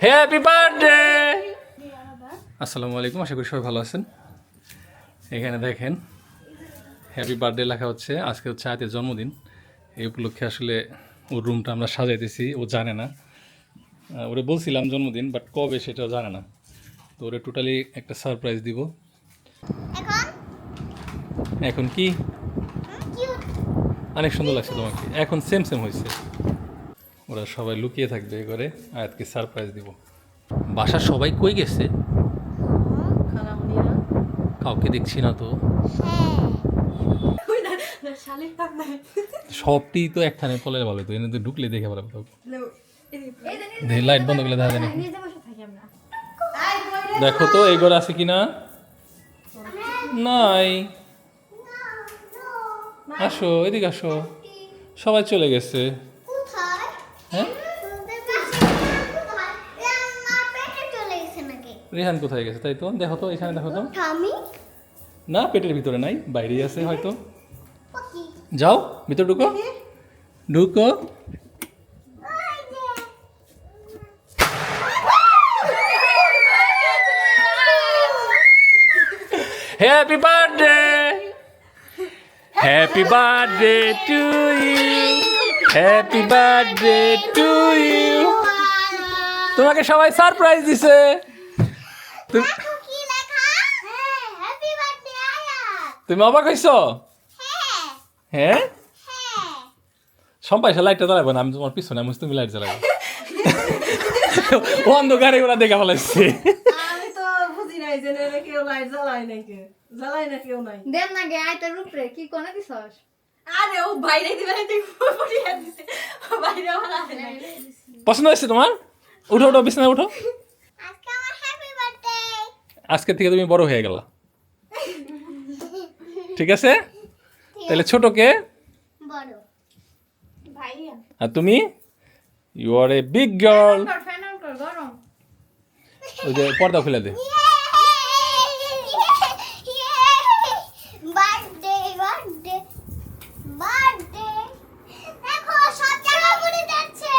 Happy birthday. আসসালামু আলাইকুম, আশা করি সবাই ভালো আছেন। এখানে দেখেন হ্যাপি বার্থডে লেখা হচ্ছে। আজকে হচ্ছে আয়াতের জন্মদিন। এই উপলক্ষে আসলে ওর রুমটা আমরা সাজাইতেছি। ও জানে না, ওরে বলছিলাম জন্মদিন, বাট কবে সেটাও জানে না। তো ওরে টোটালি একটা সারপ্রাইজ দিব। এখন কি অনেক সুন্দর লাগছে তোমাকে, এখন সেম সেম হয়েছে। ওরা সবাই লুকিয়ে থাকবে করে আয়াতকে সারপ্রাইজ দিব। বাসার সবাই কই গেছে? কাউকে দেখছি না তো। সবটি তো একখানে পলে ভালো, তো এনে তো ঢুকলে দেখে ভালো। লাইট বন্ধ করলে দেখা যায় না। দেখো তো এই ঘরে আছে কিনা। নাই। আসো এদিকে আসো, সবাই চলে গেছে। হ্যাঁ, রেহান কোথায় গেছে? তাই তো, দেখো তো এখানে, দেখো তো। না, পেটের ভিতরে নাই, বাইরেই আছে হয়তো। যাও ভিতরে ঢুকো, ঢুকো। Happy birthday, happy birthday to you, happy birthday to you. তোমাকে সবাই সারপ্রাইজ দিছে। তুমি অবাক হইছো? হ্যাঁ, সম্পাই লাইটটা জ্বালাবো না, আমি তোমার পিছনে, আমি তুমি লাইট জ্বালাবো। অন্ধকারে ওরা দেখা ফেলাইছে। আমি তো বুঝি নাই যে কেউ লাইট জ্বালায় নাকি, জ্বালায় না কেউ নাই। দেন না গে আইতার উপরে কি কোনে দিছস? আরে ও বাইরে দিবে না, তুই পড়িয়া দিছে বাইরে ওরা আছে না। পছন্দ হয়েছে তোমার? উঠো উঠো, বিছানায় উঠো। আজকে আমার হ্যাপি বার্থডে। আজকে থেকে তুমি বড় হয়ে গেলা, ঠিক আছে? তাহলে ছোটকে বড় ভাইয়া আর তুমি, you are a big girl. Fan on কর, গরম। ওই যে পর্দা খুলে দে। বার্থডে বার্থডে বার্থডে, দেখো সব জায়গা ঘুরে যাচ্ছে।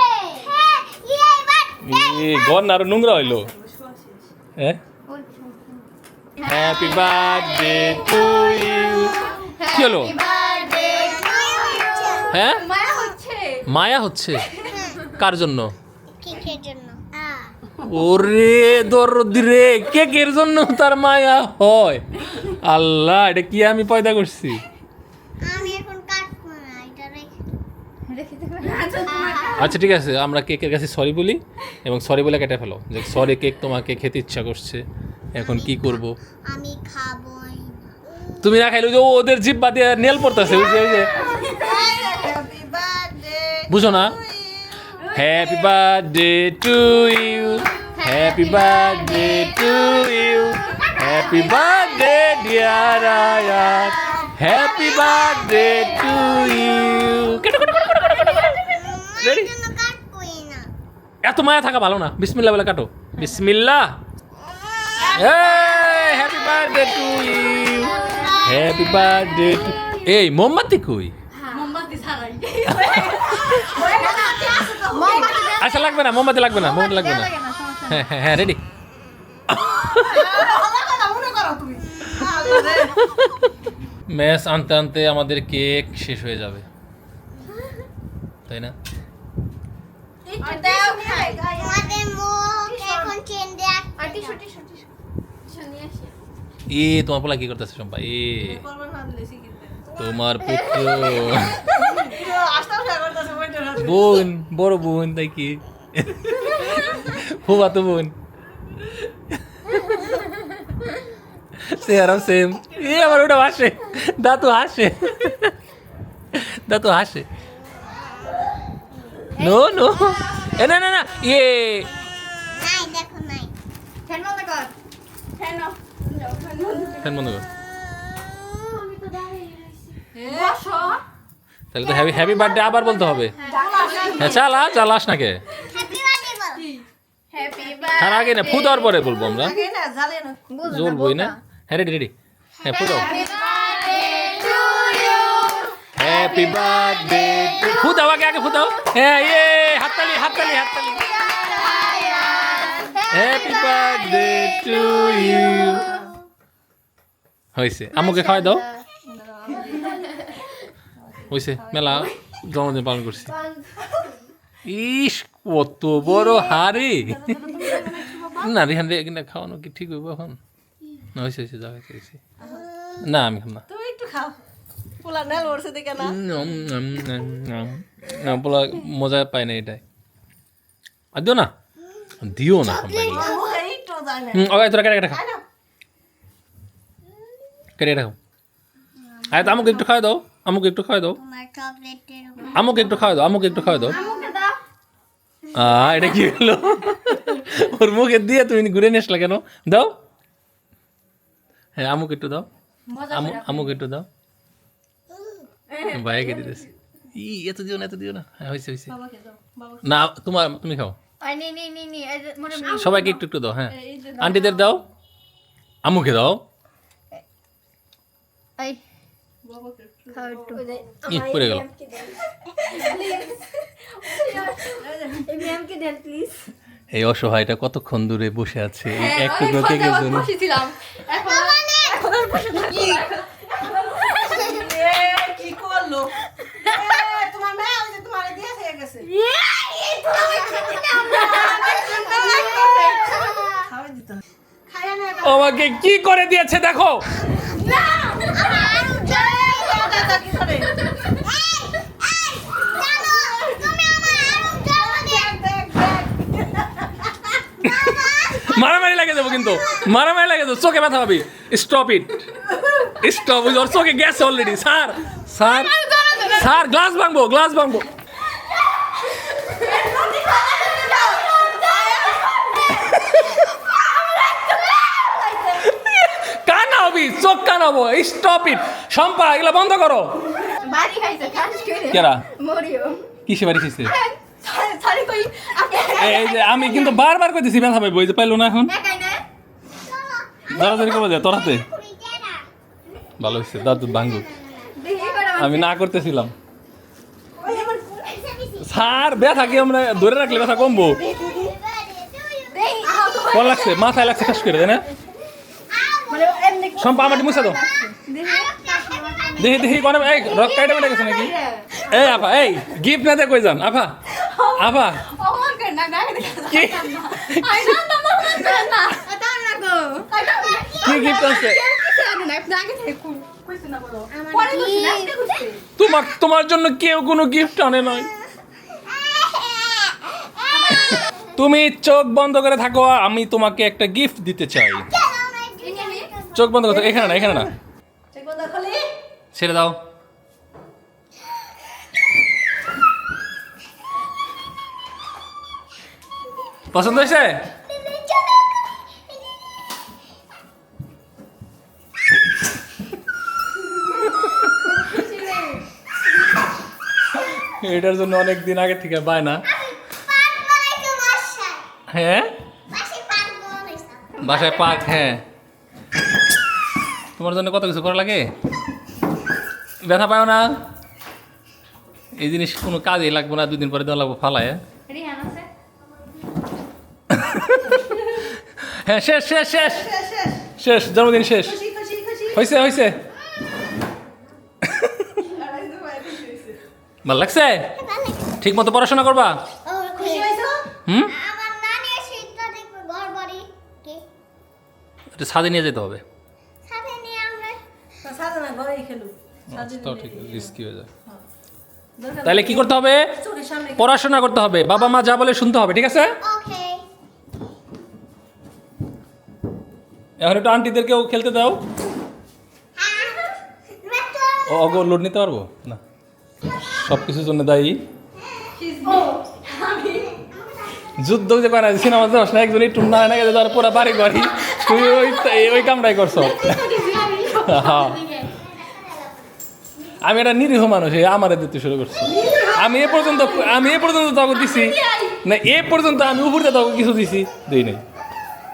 হ্যাঁ, বার্থডে। ঘর না আরো নোংরা হইলো। হ্যাঁ, হ্যাপি বার্থডে টু ইউ। কি হলো? হ্যাঁ, মায়া হচ্ছে। মায়া হচ্ছে কার জন্য? কেকের জন্য। ওরে দরদি রে, কেকের জন্য তার মায়া হয়? আল্লাহ, এটা কি আমি পয়দা করছি? আমি এখন কাটবো না, এটা রেখে আচ্ছা ঠিক আছে, আমরা কেকের কাছে সরি বলি এবং সরি বলে কেটে ফেলো যে সরি, কেক তোমাকে খেতে ইচ্ছা করছে, এখন কি করব? আমি খাবই না। তুমি না খাইলে যে ওদের জিব্বা দিয়ে নেল পড়তেছে, ওই যে হ্যাপি বার্থডে। বুঝো না? Happy birthday to you, happy birthday to you, happy birthday dear Ayat, happy birthday to you. Ready? জন্য কাটবই না। এত মায়া থাকা ভালো না। বিসমিল্লাহ বলে কাটো। বিসমিল্লাহ। Happy birthday to you, happy birthday to. এই মোমবাতি কই? মোমবাতি ছাড়াই। আচ্ছা লাগবে না, মোমবাতি লাগবে না, মোমবাতি লাগবে না। হ্যাঁ হ্যাঁ হ্যাঁ, রেডি। মনে করো তুমি। ম্যাচ আনতে আনতে আমাদের কেক শেষ হয়ে যাবে, তাই না? তোমাদের মুখ এখন চেঞ্জ আর টিস্যু টিস্যু টিস্যু নিয়ে আসি। তোমার পোলা কি করতেছে সম্পা? করবেন না দিলে শিখিতে। তোমার পুত্র আস্তে আস্তে করতেছে ওইটা। বোন, বড় বোন, তাই কি ফুবা তো বোন, চেহারাও সেম। আমার ওটা হাসে, দাঁতও হাসে, দাঁতও হাসে। নো নো, না না না, নাই, দেখো নাই। ফ্যান বন্ধ কর। Fan of. ফ্যান বন্ধ কর। আমি তো দাঁড়িয়ে আছি। বসো। তাহলে তো হ্যাপি হ্যাপি বার্থডে আবার বলতে হবে। হ্যাঁ, চালাস না কে? হ্যাপি বার্থডে বল। হ্যাপি তার আগে না, ফু দেওয়ার পরে বলবো আমরা। আগে না জ্বালে না। জ্বলবই না। হ্যাঁ, রেডি রেডি। হ্যাঁ, ফু দাও। Birthday to you. Happy birthday. ফু দাও, আগে আগে ফু দাও। হ্যাঁ, হাততালি হাততালি হাততালি। Happy birthday to you. হয়েছে, আম্মুকে খাওয়াই দাও। হয়েছে, মেলা জন্মদিন পালন করছি। ইস কত বড় হারে। না রিহান রে কিনা খাওয়ানো কি ঠিক হইব এখন? না হয়েছে হয়েছে, যা হয়েছে হয়েছে। না আমি খাম না। তুমি একটু খাও, পোলা নেল ওরছে দেখে না। না বলা মজা পায় না এটাই। আর দিও না, দিও না। মুখে একটু যায় না। তোরা কেটে কেটে খাও, কেটে কেটে খাও। আয় তো আমাকে একটু খাওয়াই দাও, আমাকে একটু খাওয়াই দাও, তোমার চকলেটের আমাকে একটু খাওয়াই দাও, আমাকে একটু খাওয়াই দাও। আমাকে দাও। এটা কি হলো? ওর মুখে দিয়ে তুমি ঘুরে নিয়ে আসলে কেন? দাও। হ্যাঁ আমুক একটু দাও, আমুক একটু দাও। ভাইকে দিতেছি। এত দিও না, এত দিও না। হ্যাঁ হয়েছে হয়েছে। বাবাকে দাও, বাবা। না তুমি খাও, ওই নি এই যে মনে সবাইকে একটু একটু দাও। হ্যাঁ আন্টিদের দাও, আমুকে দাও। এই বাবাকে একটু। খাও একটু। পড়ে গেল। এই ম্যামকে দেন প্লিজ। এই অসহায়টা কতক্ষণ দূরে বসে আছে এই একটু কেকের জন্য। বসেছিলাম এখন এখন আর বসে থাকি। এ কি করলো? তোমার মেয়ে ওই যে তোমারে দিয়ে খেয়ে গেছে। খাওয়াই দিত না। খাইয়া না এটা। আমাকে কি করে দিয়েছে দেখো। দাদা কি করে? মারামারি লাগে যাবো কিন্তু, মারামারি লাগে যাবো, চোখে ব্যথা পাবি। Stop it, stop. ওর চোখে গেছে already. Sir sir sir glass ভাঙবো, গ্লাস ভাঙবো। কানা হবি, চোখ কানাবো। Stop it. শম্পা এগুলো বন্ধ করো। বাড়ি খাইছে কাজ করে কেরা মরিও কিসে বাড়ি খেয়েছে? সরি কই আপনি এই যে আমি কিন্তু বারবার কইতেছি ব্যথা পাইবো, এই যে পাইলো না এখন। একাই না দাঁড়াতাড়ি করবো যে তোরাতে ভালো হয়েছে। দাদু ভাঙ্গু, দেখি করে আমি না করতেছিলাম। স্যার ব্যথা কি আমরা ধরে রাখলে ব্যথা কমবো? দেখি কোন লাগছে? মাথায় লাগছে খাস করে, তাই না? মানে এমনি শম্পা আমাকে মুছে দাও। দেখি দেখি কোন এই রক কাইটা মেটে গেছে নাকি? এই আপা, এই গিফট না দে কই যান আপা? আপা অমন করে না না কি আই না না না না দাও না গো কি গিফট আছে? তোমার জন্য কেউ কোনো গিফট আনে নয়। তুমি চোখ বন্ধ করে থাকো, আমি তোমাকে একটা গিফট দিতে চাই। চোখ বন্ধ করো, এখানে না, এখানে না, ঠিক বন্ধ খলি। ছেড়ে দাও। পছন্দ হয়েছে? এটার জন্য অনেক দিন আগে থেকে বায়না। হ্যাঁ বাসায় পার্ক, হ্যাঁ তোমার জন্য কত কিছু করা লাগে। ব্যথা পাও না? এই জিনিস কোনো কাজেই লাগবে না, 2 দিন পরে দেওয়া লাগবো ফালায়। রিহান আছে হ্যাঁ শেষ শেষ শেষ শেষ শেষ। শেষ, জন্মদিন শেষ। খুশি খুশি খুশি। হয়েছে হয়েছে, ভালো লাগছে? ঠিক মতো পড়াশোনা করবা? খুশি হইছো? হুম, আমার নানি শীতটা দেখবে ঘর বাড়ি কে এটা ছাদে নিয়ে যেতে হবে। সাথে নিয়ে আমরা তা সাজানা ঘরেই খেলু। সাজিয়ে তাও ঠিক, রিস্কি হয়ে যায়। দরকার তাহলে কি করতে হবে? চোখের সামনে পড়াশোনা করতে হবে, বাবা মা যা বলে শুনতে হবে, ঠিক আছে? ওকে এখন একটু আন্টিদেরকেও খেলতে দাও। ও অগো লোড নিতে পারবো না, সব কিছুর জন্য দায়ী। যুদ্ধ যে করে সিনেমা যাস না, একজন একটু না গেছে তার পুরা বাড়ি বাড়ি, তুমি ওই কামটাই করছো। হ্যাঁ আমি একটা নিরীহ মানুষ, আমারে দিতে শুরু করছি। আমি এ পর্যন্ত তখন দিছি না, এ পর্যন্ত আমি উপরে তখন কিছু দিছি, দিই নাই।